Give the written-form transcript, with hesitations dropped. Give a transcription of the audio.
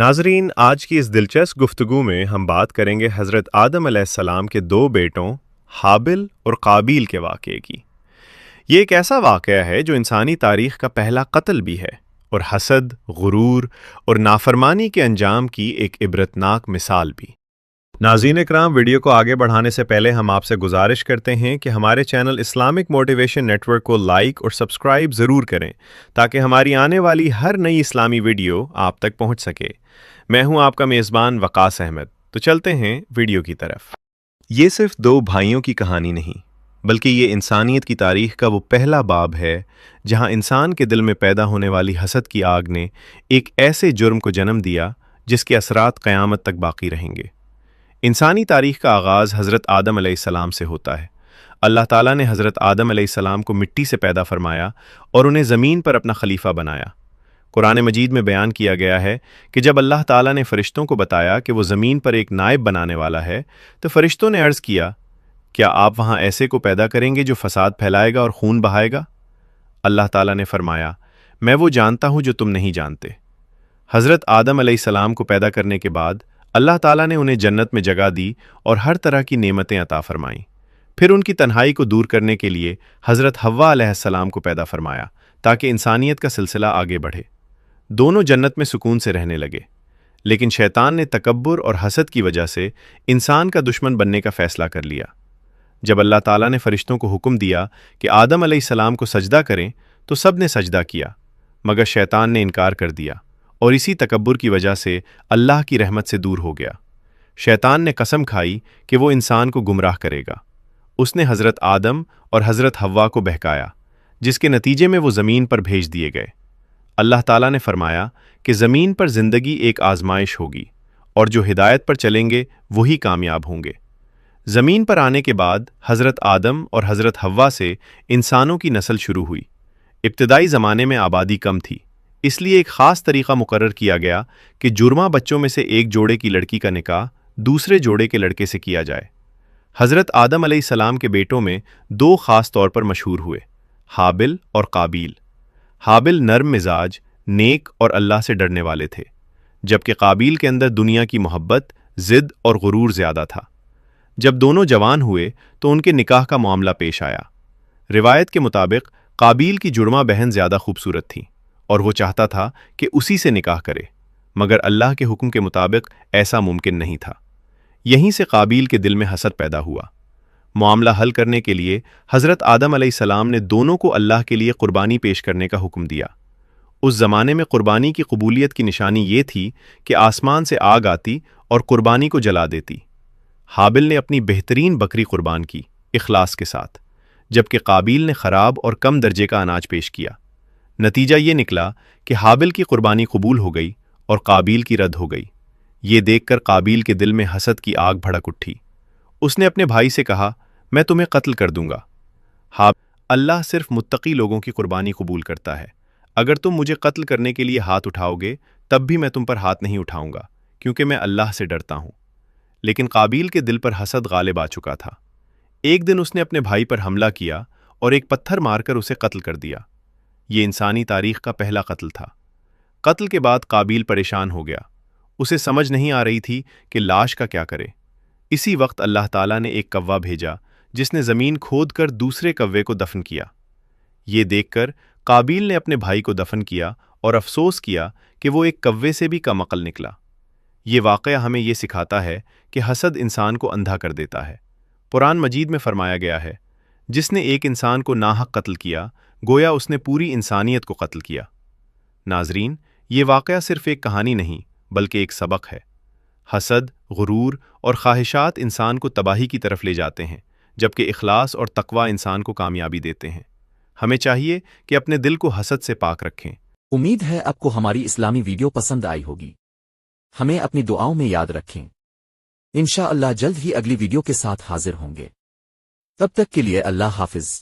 नाजरीन, आज की इस दिलचस्प गुफ्तगू में हम बात करेंगे हज़रत आदम अलैहिस्सलाम के दो बेटों हाबिल और काबिल के वाक़े की। ये एक ऐसा वाक़या है जो इंसानी तारीख़ का पहला कत्ल भी है और हसद, गुरूर और नाफरमानी के अंजाम की एक इबरतनाक मिसाल भी। नाज़रीन इकराम, वीडियो को आगे बढ़ाने से पहले हम आपसे गुजारिश करते हैं कि हमारे चैनल इस्लामिक मोटिवेशन नेटवर्क को लाइक और सब्सक्राइब ज़रूर करें ताकि हमारी आने वाली हर नई इस्लामी वीडियो आप तक पहुंच सके। मैं हूं आपका मेज़बान वकास अहमद। तो चलते हैं वीडियो की तरफ। ये सिर्फ दो भाइयों की कहानी नहीं, बल्कि ये इंसानियत की तारीख़ का वो पहला बाब है जहां इंसान के दिल में पैदा होने वाली हसद की आग ने एक ऐसे जुर्म को जन्म दिया जिसके असरात क़यामत तक बाकी रहेंगे। इंसानी तारीख़ का आगाज़ हज़रत आदम अलैहिस्सलाम से होता है। अल्लाह ताला ने हज़रत आदम अलैहिस्सलाम को मिट्टी से पैदा फरमाया और उन्हें ज़मीन पर अपना खलीफा बनाया। कुरान मजीद में बयान किया गया है कि जब अल्लाह ताला ने फ़रिश्तों को बताया कि वो ज़मीन पर एक नायब बनाने वाला है, तो फ़रिश्तों ने अर्ज़ किया, क्या आप वहाँ ऐसे को पैदा करेंगे जो फ़साद फैलाएगा और खून बहाएगा? अल्लाह ताला ने फरमाया, मैं वो जानता हूँ जो तुम नहीं जानते। हज़रत आदम अलैहिस्सलाम को पैदा करने के बाद अल्लाह ताला ने उन्हें जन्नत में जगह दी और हर तरह की नेमतें अता फरमाईं। फिर उनकी तन्हाई को दूर करने के लिए हज़रत हव्वा अलैहिस्सलाम को पैदा फरमाया ताकि इंसानियत का सिलसिला आगे बढ़े। दोनों जन्नत में सुकून से रहने लगे, लेकिन शैतान ने तकब्बुर और हसद की वजह से इंसान का दुश्मन बनने का फ़ैसला कर लिया। जब अल्लाह ताला ने फ़रिश्तों को हुक्म दिया कि आदम अलैहिस्सलाम को सजदा करें, तो सब ने सजदा किया, मगर शैतान ने इनकार कर दिया और इसी तकब्बुर की वजह से अल्लाह की रहमत से दूर हो गया। शैतान ने कसम खाई कि वो इंसान को गुमराह करेगा। उसने हज़रत आदम और हज़रत हव्वा को बहकाया, जिसके नतीजे में वो ज़मीन पर भेज दिए गए। अल्लाह ताला ने फरमाया कि ज़मीन पर ज़िंदगी एक आजमाइश होगी और जो हिदायत पर चलेंगे वही कामयाब होंगे। ज़मीन पर आने के बाद हज़रत आदम और हज़रत हव्वा से इंसानों की नस्ल शुरू हुई। इब्तदाई ज़माने में आबादी कम थी, इसलिए एक ख़ास तरीक़ा मुकर्रर किया गया कि जुर्मा बच्चों में से एक जोड़े की लड़की का निकाह दूसरे जोड़े के लड़के से किया जाए। हज़रत आदम अलैहिस्सलाम के बेटों में दो ख़ास तौर पर मशहूर हुए, हाबिल और काबिल। हाबिल नर्म मिजाज, नेक और अल्लाह से डरने वाले थे, जबकि काबिल के अंदर दुनिया की मोहब्बत, ज़िद और गुरूर ज़्यादा था। जब दोनों जवान हुए तो उनके निकाह का मामला पेश आया। रिवायत के मुताबिक काबिल की जुड़वा बहन ज़्यादा खूबसूरत थी और वो चाहता था कि उसी से निकाह करे, मगर अल्लाह के हुक्म के मुताबिक ऐसा मुमकिन नहीं था। यहीं से काबिल के दिल में हसद पैदा हुआ। मामला हल करने के लिए हज़रत आदम अलैहिस्सलाम ने दोनों को अल्लाह के लिए कुर्बानी पेश करने का हुक्म दिया। उस ज़माने में कुर्बानी की कबूलियत की निशानी ये थी कि आसमान से आग आती और कुर्बानी को जला देती। हाबिल ने अपनी बेहतरीन बकरी कुर्बान की इखलास के साथ, जबकि काबिल ने ख़राब और कम दर्जे का अनाज पेश किया। नतीजा ये निकला कि हाबिल की कुर्बानी कबूल हो गई और काबिल की रद्द हो गई। ये देखकर काबिल के दिल में हसद की आग भड़क उठी। उसने अपने भाई से कहा, मैं तुम्हें कत्ल कर दूंगा। अल्लाह सिर्फ मुत्तकी लोगों की कुर्बानी कबूल करता है। अगर तुम मुझे कत्ल करने के लिए हाथ उठाओगे तब भी मैं तुम पर हाथ नहीं उठाऊंगा, क्योंकि मैं अल्लाह से डरता हूं। लेकिन काबिल के दिल पर हसद गालिब आ चुका था। एक दिन उसने अपने भाई पर हमला किया और एक पत्थर मारकर उसे कत्ल कर दिया। ये इंसानी तारीख़ का पहला कत्ल था। कत्ल के बाद काबिल परेशान हो गया। उसे समझ नहीं आ रही थी कि लाश का क्या करे। इसी वक्त अल्लाह ताला ने एक कव्वा भेजा जिसने ज़मीन खोद कर दूसरे कव्वे को दफन किया। ये देखकर काबिल ने अपने भाई को दफन किया और अफसोस किया कि वो एक कव्वे से भी कम अक्ल निकला। ये वाक़या हमें ये सिखाता है कि हसद इंसान को अंधा कर देता है। कुरान मजीद में फरमाया गया है, जिसने एक इंसान को नाहक कत्ल किया गोया उसने पूरी इंसानियत को कत्ल किया। नाजरीन, ये वाक़या सिर्फ एक कहानी नहीं बल्कि एक सबक है। हसद, गुरूर और ख्वाहिशात इंसान को तबाही की तरफ ले जाते हैं, जबकि इखलास और तकवा इंसान को कामयाबी देते हैं। हमें चाहिए कि अपने दिल को हसद से पाक रखें। उम्मीद है आपको हमारी इस्लामी वीडियो पसंद आई होगी। हमें अपनी दुआओं में याद रखें। इंशाअल्लाह जल्द ही अगली वीडियो के साथ हाजिर होंगे। तब तक के लिए अल्लाह हाफिज।